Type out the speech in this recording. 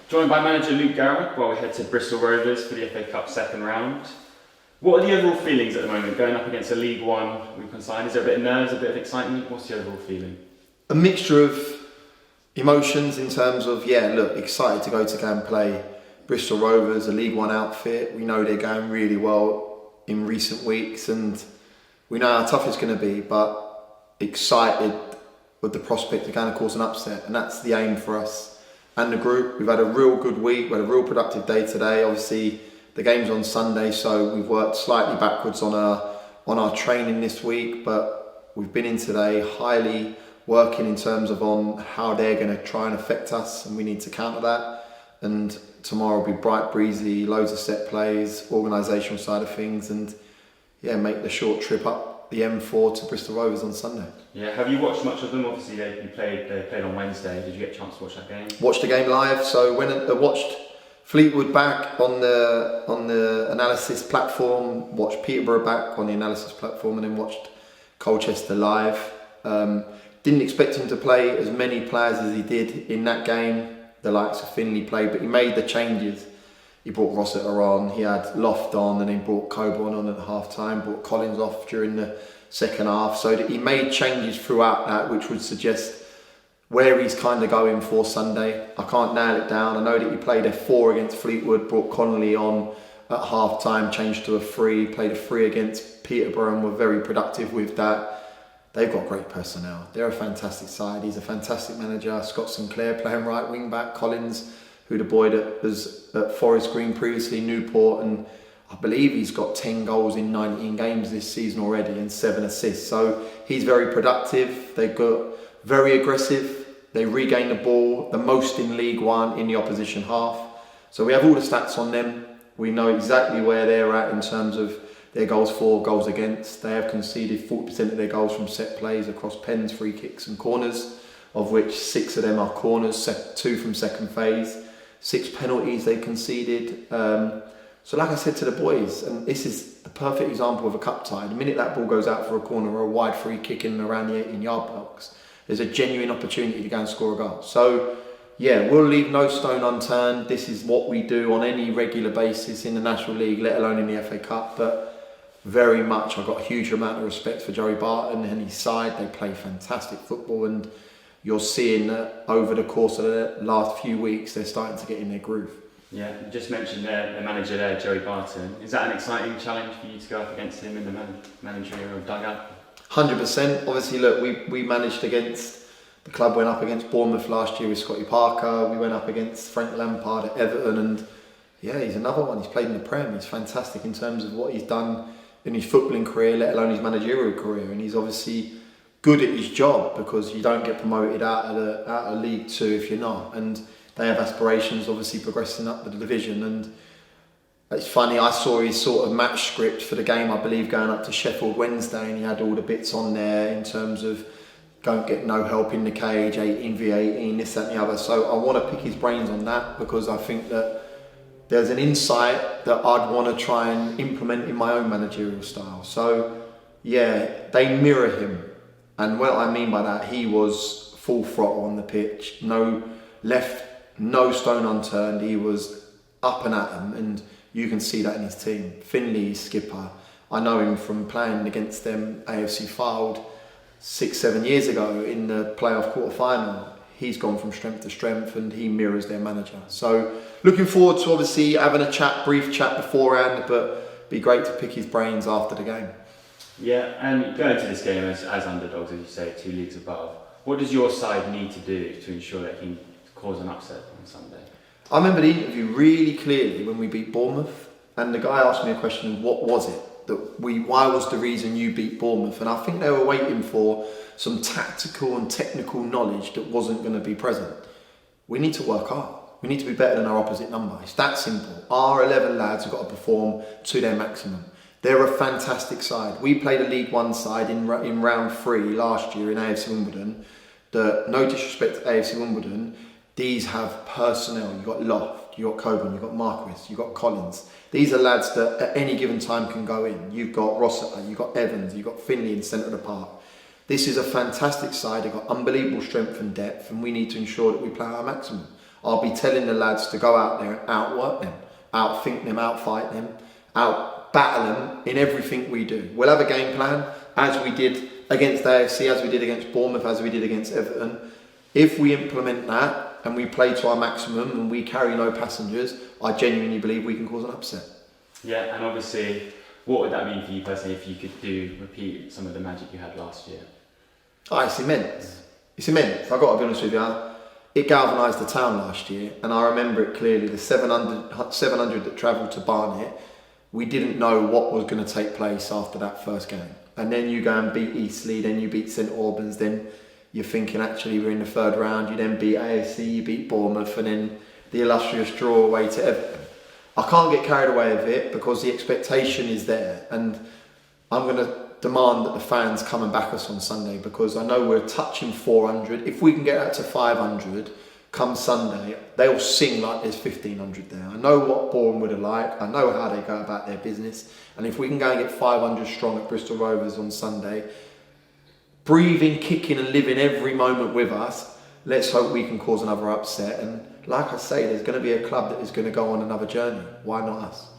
Joined by manager Luke Garrard while we head to Bristol Rovers for the FA Cup second round. What are the overall feelings at the moment going up against a League One weekend side? Is there a bit of nerves, a bit of excitement? What's the overall feeling? A mixture of emotions in terms of, excited to go and play Bristol Rovers, a League One outfit. We know they're going really well in recent weeks and we know how tough it's going to be, but excited with the prospect of going to cause an upset, and that's the aim for us and the group. We've had a real good week, we had a real productive day today. Obviously the game's on Sunday, so we've worked slightly backwards on our training this week, but we've been in today highly working in terms of on how they're going to try and affect us, and we need to counter that. And tomorrow will be bright, breezy, loads of set plays, organisational side of things, and make the short trip up the M4 to Bristol Rovers on Sunday. Yeah, have you watched much of them? Obviously they played on Wednesday. Did you get a chance to watch that game? Watched the game live. So when I watched Fleetwood back on the analysis platform, watched Peterborough back on the analysis platform, and then watched Colchester live. Didn't expect him to play as many players as he did in that game. The likes of Finley played, but he made the changes. He brought Rossiter on, he had Loft on, and then brought Coburn on at half time, brought Collins off during the second half. So that he made changes throughout that, which would suggest where he's kind of going for Sunday. I can't nail it down. I know that he played a 4 against Fleetwood, brought Connolly on at half time, changed to a 3, played a 3 against Peterborough and were very productive with that. They've got great personnel. They're a fantastic side. He's a fantastic manager. Scott Sinclair playing right wing back. Collins, who the boy that was at Forest Green previously, Newport, and I believe he's got 10 goals in 19 games this season already and 7 assists. So he's very productive. They got very aggressive. They regain the ball, the most in League One in the opposition half. So we have all the stats on them. We know exactly where they're at in terms of their goals for, goals against. They have conceded 40% of their goals from set plays across pens, free kicks and corners, of which 6 of them are corners, 2 from second phase, 6 penalties they conceded. So like I said to the boys, and this is the perfect example of a cup tie, the minute that ball goes out for a corner or a wide free kick in and around the 18-yard box, there's a genuine opportunity to go and score a goal. So we'll leave no stone unturned. This is what we do on any regular basis in the National League, let alone in the FA Cup. But very much, I've got a huge amount of respect for Joey Barton and his side. They play fantastic football, and you're seeing that over the course of the last few weeks, they're starting to get in their groove. Yeah, you just mentioned the manager there, Joey Barton. Is that an exciting challenge for you to go up against him in the managerial dugout? 100%. Obviously, look, we managed against, the club went up against Bournemouth last year with Scotty Parker. We went up against Frank Lampard at Everton, and he's another one. He's played in the Prem. He's fantastic in terms of what he's done in his footballing career, let alone his managerial career, and he's obviously good at his job because you don't get promoted out of League Two if you're not, and they have aspirations obviously progressing up the division. And it's funny, I saw his sort of match script for the game, I believe, going up to Sheffield Wednesday, and he had all the bits on there in terms of don't get no help in the cage, 18v18, this, that and the other. So I want to pick his brains on that because I think that there's an insight that I'd want to try and implement in my own managerial style. So they mirror him. And what I mean by that, he was full throttle on the pitch, no stone unturned. He was up and at them, and you can see that in his team. Finley, skipper, I know him from playing against them AFC Fylde 6-7 years ago in the playoff quarter-final. He's gone from strength to strength, and he mirrors their manager. So looking forward to obviously having a brief chat beforehand, but be great to pick his brains after the game. Yeah, and going to this game as underdogs, as you say, 2 leagues above, what does your side need to do to ensure that he can cause an upset on Sunday? I remember the interview really clearly when we beat Bournemouth, and the guy asked me a question, what was it? Why was the reason you beat Bournemouth? And I think they were waiting for some tactical and technical knowledge that wasn't going to be present. We need to work hard. We need to be better than our opposite number. It's that simple. Our 11 lads have got to perform to their maximum. They're a fantastic side. We played a League One side in round 3 last year in AFC Wimbledon. No disrespect to AFC Wimbledon, these have personnel. You've got Loft, you've got Coburn, you've got Marquis, you've got Collins. These are lads that at any given time can go in. You've got Rossiter, you've got Evans, you've got Finley in centre of the park. This is a fantastic side. They've got unbelievable strength and depth, and we need to ensure that we play our maximum. I'll be telling the lads to go out there and outwork them, outthink them, outfight them, out-battle them in everything we do. We'll have a game plan, as we did against AFC, as we did against Bournemouth, as we did against Everton. If we implement that and we play to our maximum and we carry no passengers, I genuinely believe we can cause an upset. Yeah, and obviously, what would that mean for you personally if you could repeat some of the magic you had last year? Oh, it's immense. It's immense. I've got to be honest with you. It galvanised the town last year, and I remember it clearly. The 700 that travelled to Barnet, we didn't know what was going to take place after that first game. And then you go and beat Eastleigh, then you beat St Albans, then you're thinking actually we're in the third round. You then beat AFC, you beat Bournemouth, and then the illustrious draw away to Everton. I can't get carried away with it because the expectation is there, and I'm going to demand that the fans come and back us on Sunday, because I know we're touching 400. If we can get that to 500 come Sunday, they'll sing like there's 1,500 there. I know what Boreham would have liked. I know how they go about their business. And if we can go and get 500 strong at Bristol Rovers on Sunday, breathing, kicking and living every moment with us, let's hope we can cause another upset. And like I say, there's going to be a club that is going to go on another journey. Why not us?